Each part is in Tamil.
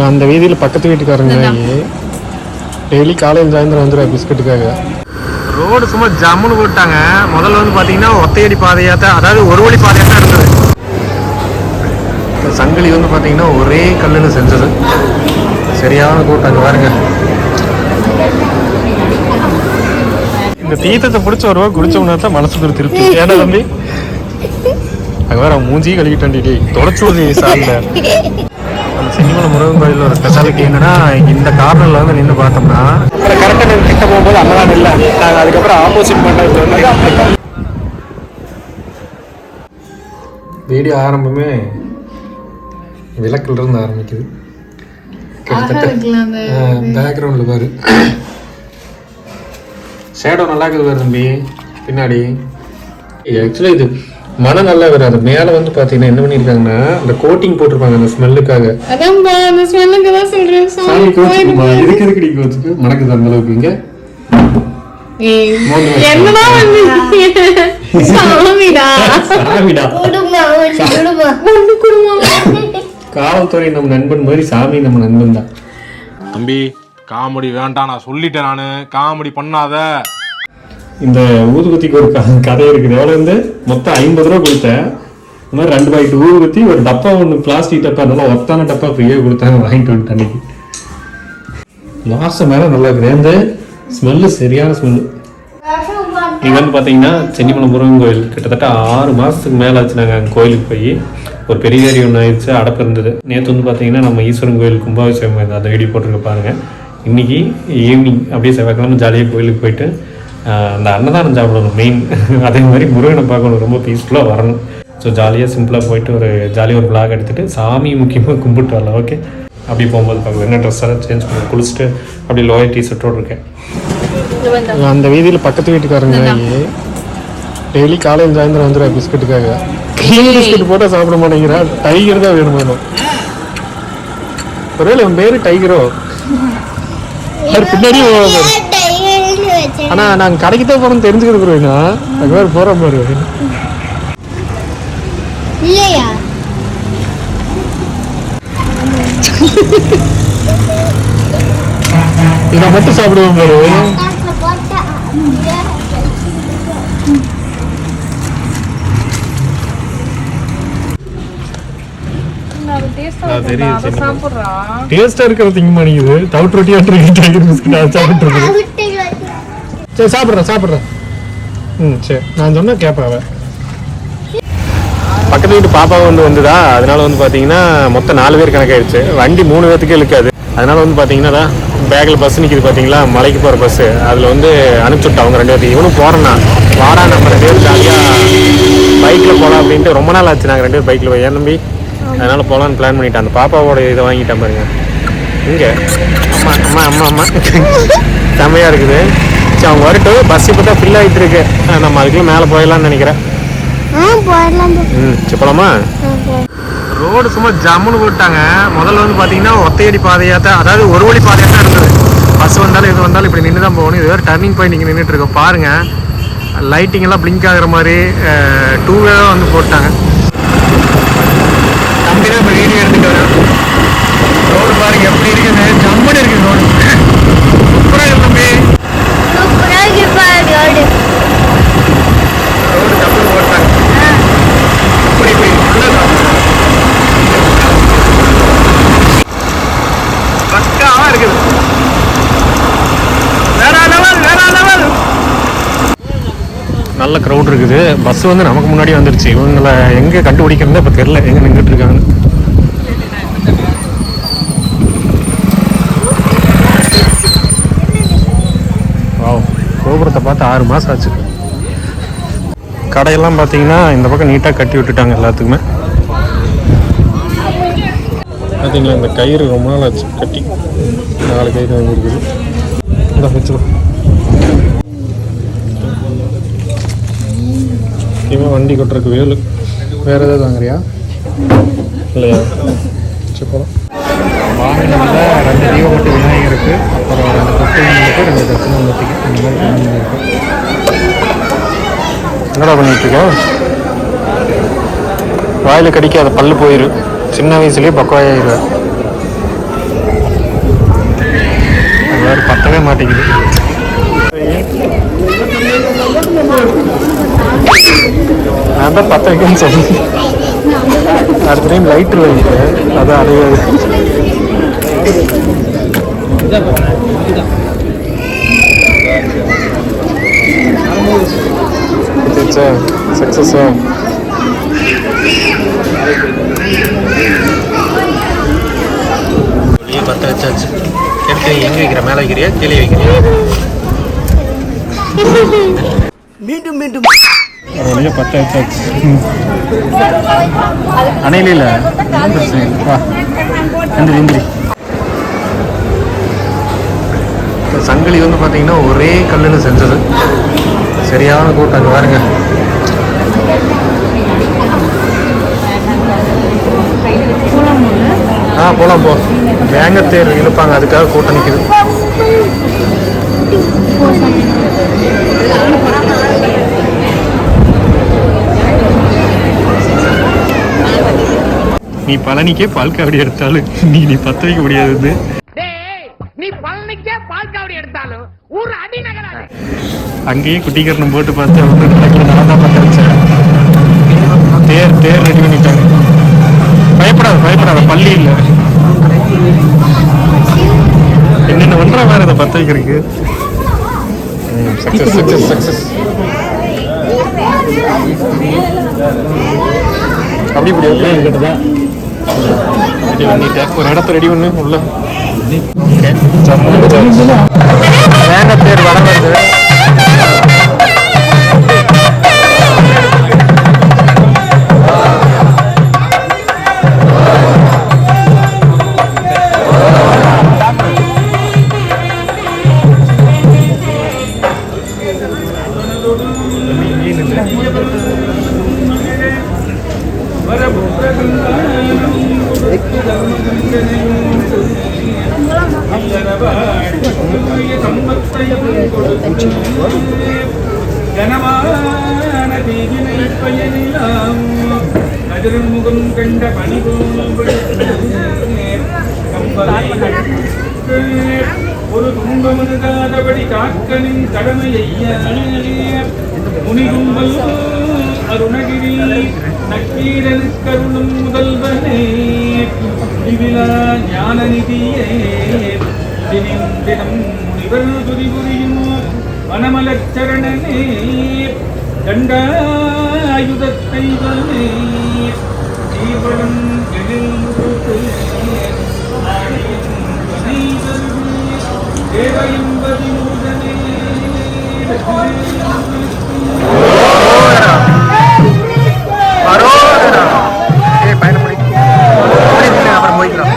அந்த வீதியில் பக்கத்து வீட்டுக்காரங்க டெய்லி காலையில் சாயந்தரம் வந்துடுவா பிஸ்கட்டுக்காக. ரோடு சும்மா ஜம்முன்னு போட்டாங்க. முதல்ல வந்து பார்த்தீங்கன்னா ஒத்தையடி பாதையாக தான், அதாவது ஒரு வழி பாதையாக தான் இருந்தது. சங்கிலி வந்து பார்த்தீங்கன்னா ஒரே கல்லுன்னு செஞ்சது. சரியான கூட்டாங்க பாருங்க. இந்த தீர்த்தத்தை பிடிச்ச வருவா குடிச்சோம்னா தான் மனசுக்கு ஒரு திருப்தி. ஏன்னா தம்பி அங்கே வேற மூஞ்சியும் கழுவிட்டு தொடச்சு சார்ந்த அந்த சென்னிமலை முருகன் கோயில் ஒரு ஸ்பெஷாலிட்டி என்னன்னா, இந்த கார்னர்ல வந்து நின்று பார்த்தோம்னா கரெக்டாக நாங்கள் கிட்ட போகும்போது அங்கதான் இல்லை, நாங்கள் அதுக்கப்புறம் ஆப்போசிட் பண்ணுறது. வீடியோ ஆரம்பமே விளக்குல இருந்து ஆரம்பிக்குது. பேக்ரவுண்டில் பாரு ஷேடோ நல்லா இருக்குது பாரு தம்பி பின்னாடி. ஆக்சுவலி இது மனம் நல்லா வராது. மேலே வந்து பார்த்தீங்கன்னா என்ன பண்ணியிருக்காங்கன்னா அந்த கோட்டிங் போட்டிருப்பாங்க அந்த ஸ்மெல்லுக்காக. இதுக்கு மணக்குது அந்த அளவுக்கு. இங்க காவல்துறை நம்ம நண்பன் மாதிரி சாமி நம்ம நண்பன் தான். தம்பி காமெடி வேண்டாம், நான் சொல்லிட்டேன். நானு காமெடி பண்ணாத. இந்த ஊதுபத்திக்கு ஒரு கதை இருக்குது. எவ்வளோ வந்து மொத்தம் 50 ரூபா கொடுத்தேன். இந்த மாதிரி 2 பாக்கெட் ஊதுபத்தி, ஒரு டப்பா ஒன்று பிளாஸ்டிக் டப்பா, அதெல்லாம் ஒத்தான டப்பா ஃப்ரீயாக கொடுத்தாங்க. வாங்கிட்டு வந்துட்டு அன்னைக்கு மாதம் மேலே நல்லா இருக்குது. அந்த ஸ்மெல்லு சரியான ஸ்மெல்லு. நீங்கள் வந்து பார்த்தீங்கன்னா சென்னிமலை முருகன் கோயில் கிட்டத்தட்ட 6 மாதத்துக்கு மேலே ஆச்சு நாங்கள் அங்கே கோயிலுக்கு போய். ஒரு பெரிய காரி ஒன்று ஆயிடுச்சு, அடப்பு இருந்தது. நேற்று வந்து பார்த்தீங்கன்னா நம்ம ஈஸ்வரன் கோயில் கும்பாபிஷேகம் இருந்தது, அந்த வீடியோ போட்டிருக்க பாருங்கள். இன்றைக்கி ஈவினிங் அப்படியே செவ்வாய்க்கிழமை ஜாலியாக கோயிலுக்கு போயிட்டு அந்த அன்னதானம் சாப்பிடணும் மெயின். அதே மாதிரி முருகனை பார்க்கணும், ரொம்ப பீஸ்ஃபுல்லாக வரணும். ஸோ ஜாலியாக சிம்பிளாக போயிட்டு ஒரு ஜாலியாக ஒரு விளாக் எடுத்துகிட்டு சாமி முக்கியமாக கும்பிட்டு வரலாம். ஓகே, அப்படி போகும்போது பார்க்கலாம் என்ன ட்ரெஸ்ஸாக சேஞ்ச் பண்ணி குளிச்சுட்டு அப்படி லோயர் டிஷர்ட்டோடு இருக்கேன். அந்த வீதியில் பக்கத்து வீட்டுக்காரங்க டெய்லி காலையில் சாயந்தரம் வந்துடுவா பிஸ்கட்டுக்காக. க்ரீம் பிஸ்கட் போட்டால் சாப்பிட மாட்டேங்கிறா. டைகர் தான் வேணும் வேணும். ஒருவேளை என் பேர் டைகரோ பின்னாடியே போவாங்க. ஆனால் நாங்கள் கடைக்கு தான் போகிறோம் தெரிஞ்சுக்கிறது வேணா. அது மாதிரி போகிற மாதிரி இல்லையா? இதை மட்டும் சாப்பிடுவோம் பாரு. டேஸ்டா இருக்கிற திங்க மாட்டேங்குது. தவிட்டு ரொட்டியாட்டு டைகர் பிஸ்கட் சாப்பிட்டு இருக்கு. சரி சாப்பிட்றேன். சரி நான் சொன்னா கேட்பாவ. பக்கத்து வீட்டு பாப்பா வந்துதா, அதனால வந்து பார்த்தீங்கன்னா மொத்தம் 4 பேர் கணக்காயிடுச்சு. வண்டி 3 பேர்த்துக்கே இழுக்காது. அதனால வந்து பார்த்தீங்கன்னா பேக்கில் பஸ் நிற்கிது பார்த்தீங்களா, மலைக்கு போகிற பஸ்ஸு. அதில் வந்து அனுப்பிச்சுட்டா அவங்க 2 பேர்த்துக்கு. இவனும் போகிறேன்னா வாடா நம்ம 2 பேர் ஜாலியாக பைக்கில் போகலாம் அப்படின்ட்டு. ரொம்ப நாள் ஆச்சு நாங்கள் 2 பேர் பைக்கில் போய். ஏன் தம்பி அதனால் போகலான்னு பிளான் பண்ணிட்டேன். அந்த பாப்பாவோட இதை வாங்கிட்டேன் பாருங்க. இங்கே அம்மா செம்மையாக இருக்குது. சரி அவங்க வரட்டும். பஸ் இப்போ தான் ஃபில் ஆகிட்டு இருக்கு. நம்ம அதுக்குள்ளே மேலே போயிடலான்னு நினைக்கிறேன். சரி போகலாமா? ரோடு சும்மா ஜம்முன்னு போட்டாங்க. முதல்ல வந்து பார்த்தீங்கன்னா ஒத்தையடி பாதையாக தான், அதாவது ஒரு வழி பாதையாக தான் இருந்தது. பஸ் வந்தாலும் இது வந்தாலும் இப்படி நின்று தான் போகணும். இது வேறு டர்னிங் பாயிண்ட் இங்கே நின்றுட்டு இருக்கோம் பாருங்கள். லைட்டிங் எல்லாம் பிளிங்க் ஆகிற மாதிரி 2 வேவாக வந்து போட்டாங்க. தம்பி தான் இப்போ வீடியோ எடுத்துகிட்டு வரேன். ரோடு பாருங்க எப்படி இருக்குது, ஜம்முன்னு இருக்குது ரோடு. சூப்பராக இருக்கு தம்பி. ரோடு ஜம்முன்னு போட்டாங்க. பக்காவாக இருக்குது. நல்ல க்ரௌட் இருக்குது. பஸ் வந்து நமக்கு முன்னாடி வந்துருச்சு. இவங்களை எங்கே கண்டுபிடிக்கிறதா இப்போ தெரியல, எங்கே நின்றுட்டு இருக்காங்க. கோபுரத்தை பார்த்து 6 மாதம் ஆச்சு. கடையெல்லாம் பார்த்தீங்கன்னா இந்த பக்கம் நீட்டாக கட்டி விட்டுட்டாங்க எல்லாத்துக்குமே. பார்த்தீங்களா இந்த கயிறு ரொம்ப நாள் ஆச்சு கட்டி. 4 கயிறு வந்துருக்குது. இந்த வச்சுக்கோ. முக்கியமாக வண்டி கொட்டுறதுக்கு வேலு. வேறு ஏதாவது வாங்குறியா இல்லையா? சரி போகலாம். வாங்கினதில் 2 தீபமூர்த்தி விநாயகருக்கு, அப்புறம் 2 குப்பைங்களுக்கு, 2 தட்சிணாமூர்த்திக்கு இந்த மாதிரி வாங்கியிருக்கு. என்னடா பண்ணிகிட்ருக்கோம்? வாயில் கடிக்க அதை பல்லு போயிடும். சின்ன வயசுலேயே பக்குவாயிருவேன். அது வேறு பத்தவே மாட்டேங்குது. நான் தான் பத்த வைக்கணும்னு சொன்னேன். அடுத்த டைம் லைட்ரு வாங்கிட்டேன், அதான் அடையாது. சக்ஸஸா பத்த வச்சாச்சு. எடுத்து எங்கே வைக்கிற? மேலே வைக்கிறியா கீழே வைக்கிறியா? மீண்டும் மீண்டும் பத்த வச்சாச்சு. அணையில வா எந்திரி. சங்கிலி வந்து பார்த்தீங்கன்னா ஒரே கல்லில் செஞ்சது. சரியான கூட்டம் அங்கே பாருங்க. போலாம் போ. வேங்கத்தேர் இழுப்பாங்க, அதுக்காக கூட்டம் நிற்குது. நீ பழனிக்கே பால் காவடி எடுத்தாலும் நீ பத்த வைக்க முடியாது. அங்கேயே குட்டிக்கரணம் போட்டு பார்த்து நான் தான் பத்த வச்சேன். தேர் ரெடி பண்ணிட்டாங்க. பயப்படாத பள்ளி இல்லை. என்னென்ன ஒன்றா வேற இதை பத்த வைக்கிறதுக்கு. சக்சஸ். அப்படி என்கிட்ட தான் ரெடி பண்ணிட்டேன். ஒரு இடத்த ரெடி பண்ணு உள்ள. வேங்கத்தேர் வர வருது. முகம் கண்ட பணி ஒரு துன்பமுகாதபடி காக்கனின் கடமையை முனிகும்பல் அருணகிரி நக்கீரனுக்கருளும் முதல்வனே விவிலா ஞான நிதியே தினம் தினம் முனிவர் துதிபுரியும் மனமலச்சரணனே தண்டாயுதத்தை வனே ஜீவனம் எழில் முகத்து தேவயம்பதி மூதனே அப்புறம் போய்க்கலாம்.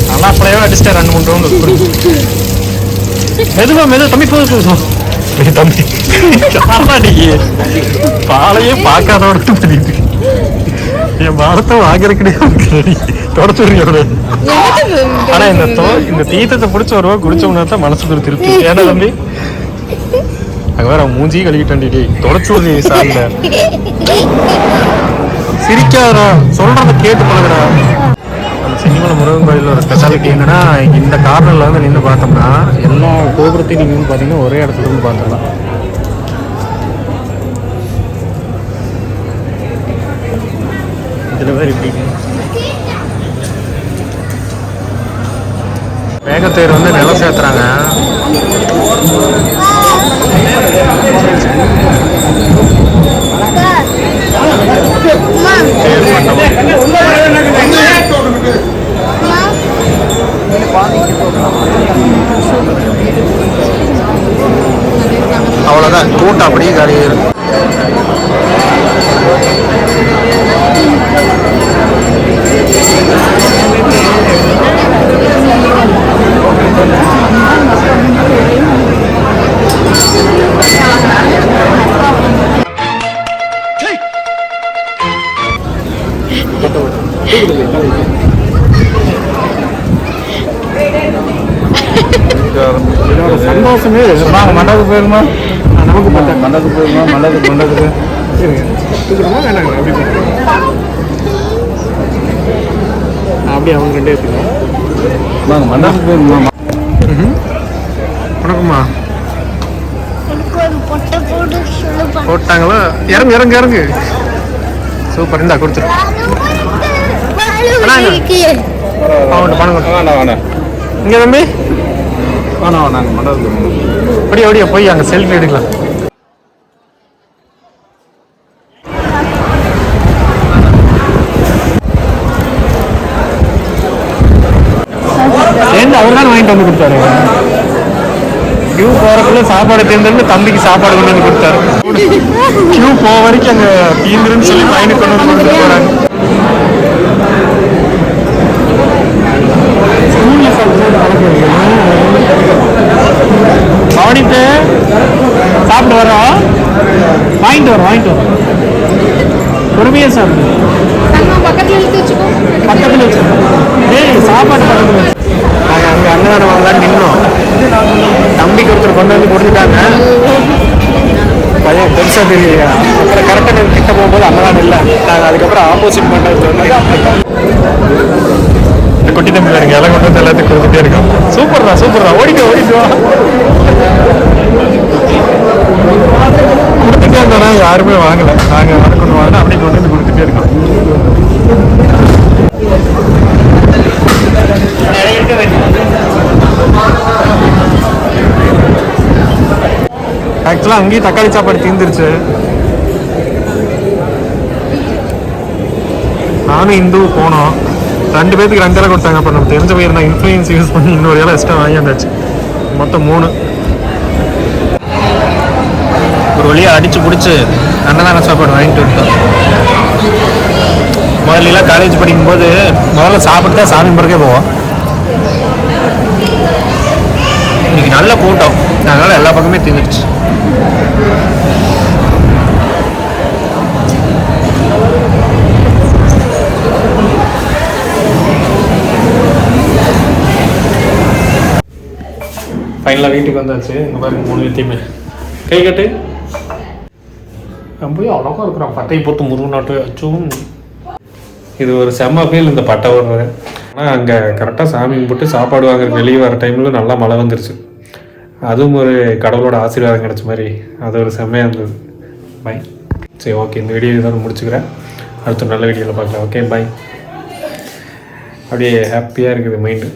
நல்லா அப்படியே அடிச்சிட்டேன் 2-3 ரவுண்டு. மெதுவா தம்பி போதும் தம்பி பாலையே பார்க்காதோட பண்ணிட்டு என் பாரத்தை வாங்குற கிடையாது. தொடச்சுடுங்க. ஆனா இந்த தீர்த்தத்தை பிடிச்ச வருவா குடிச்சோம்னா தான் மனசுக்கு ஒரு திருப்தி. ஏன்னா தம்பி அங்க வேற மூஞ்சி கழுவிட்டாண்டி தொடச்சுடுறீ சார்ல. சிரிக்காதடா, சொல்றத கேட்டு பழகுடா. நம்ம சென்னிமலை முருகன் கோயிலில் ஒரு ஸ்பெஷாலிட்டி என்னன்னா, இந்த கார்னரில் வந்து நின்று பார்த்தோம்னா எல்லா கோபுரத்தையும் நீங்கள் வந்து பார்த்தீங்கன்னா ஒரே இடத்துல இருந்து பார்த்துக்கலாம். இதில் வேறு இப்படி வேங்கத்தேர் வந்து நிலம் சேர்த்துறாங்க. அவ்வளோதான், கூட்டம் அப்படியே காலியாக இருக்கும். பசங்க மண்டபத்துக்கு போயிருமா நமக்கு பார்த்தா மண்டபத்துக்கு போயிருமா மண்டபத்துக்கு தூக்குறோமா வேணாங்க அப்படி அப்படி அவங்க ரெண்டே எடுத்துக்கலாம் வாங்க மண்டபத்துக்கு போயிருமா. வணக்கம்மா. போட்டாங்களா? இறங்கு இறங்கு இறங்கு. சூப்பர். இந்தா கொடுத்துரு. இங்க தம்பி நாங்கள் மண்டபத்துக்கு அப்படியே அப்படியே போய் அங்கே செல்ஃபி எடுக்கலாம். சேர்ந்து அவர் தான் வாங்கிட்டு வந்து கொடுத்தாரு. கியூ போறதுக்குள்ள சாப்பாடு தீர்ந்து தம்பிக்கு சாப்பாடு கொண்டு வந்து கொடுத்தாரு. கியூ போக வரைக்கும் அங்கே தீந்துருன்னு சொல்லி பையனுக்கு கொண்டு வந்து கொடுத்துட்டு போறாங்க. கவனித்து சாப்பிட்டு வரோம். வாங்கிட்டு வரோம் பொறுமையாக சாப்பிடு. பக்கத்தில் வச்சுக்கோம். சாப்பாடு பக்கத்தில் வச்சு நாங்கள் அங்கே அன்னதானம் வாங்கலான்னு நின்னோம். தம்பிக்கு ஒருத்தர் கொண்டு வந்து கொடுத்துட்டாங்க. பையன் பெருசாக தெரியலையா. அப்புறம் கரெக்டாக கிட்ட போகும்போது அன்னதானம் இல்லை. நாங்கள் அதுக்கப்புறம் ஆப்போசிட் பண்ணுறது குட்டி தம்பி பாருங்க எல்லாம் கொண்டு வந்து எல்லாத்தையும் கொடுத்துட்டே இருக்கோம். சூப்பர்ரா ஓடிக்கோ கொடுத்துட்டே இருந்தோம்னா யாருமே வாங்கலை. நாங்கள் வர கொண்டு வாங்கினா அப்படி கொண்டு வந்து கொடுத்துட்டே இருக்கோம். ஆக்சுவலாக அங்கேயும் தக்காளி சாப்பாடு தீர்ந்துருச்சு. நானும் இந்து போனோம். 2 பேருக்கு 2 இலை கொடுத்தாங்க. அப்போ நம்ம தெரிஞ்ச போய் இருந்தால் இன்ஃப்ளூயன்ஸ் யூஸ் பண்ணி இன்னொரு இலை எக்ஸ்ட்ரா வாங்கி வந்தாச்சு. மொத்தம் 3. ஒரு வழியாக அடித்து பிடிச்சி அன்னதான சாப்பாடு வாங்கிட்டு விட்டோம். முதல்லாம் காலேஜ் படிக்கும்போது முதல்ல சாப்பிட்டு தான் சாமி பிறக்கே போவோம். இன்னைக்கு நல்ல கூட்டம், அதனால் எல்லா பக்கமே தீர்ந்துடுச்சு. ஃபைனலாக வீட்டுக்கு வந்தாச்சு. இங்கே பாருங்க 3 பேர்த்தையுமே கை கட்டு. நம்ம போய் அவ்வளோக்கா இருக்கிறோம். பட்டையை போட்டு முருகநாட்டு வச்சும் இது ஒரு செம்ம ஃபீல் இந்த பட்டை ஓடுறது. ஆனால் அங்கே கரெக்டாக சாமி கும்பிட்டு சாப்பாடு வாங்குற வெளியே வர டைமில் நல்லா மழை வந்துருச்சு. அதுவும் ஒரு கடவுளோட ஆசீர்வாதம் கிடச்ச மாதிரி அது ஒரு செம்மையாக இருந்தது. பை. சரி, ஓகே, இந்த வீடியோ இதோட முடிச்சுக்கிறேன். அடுத்த நல்ல வீடியோவில் பார்க்கலாம். Okay, bye. அப்படியே ஹாப்பியாக இருக்குது மைண்டு.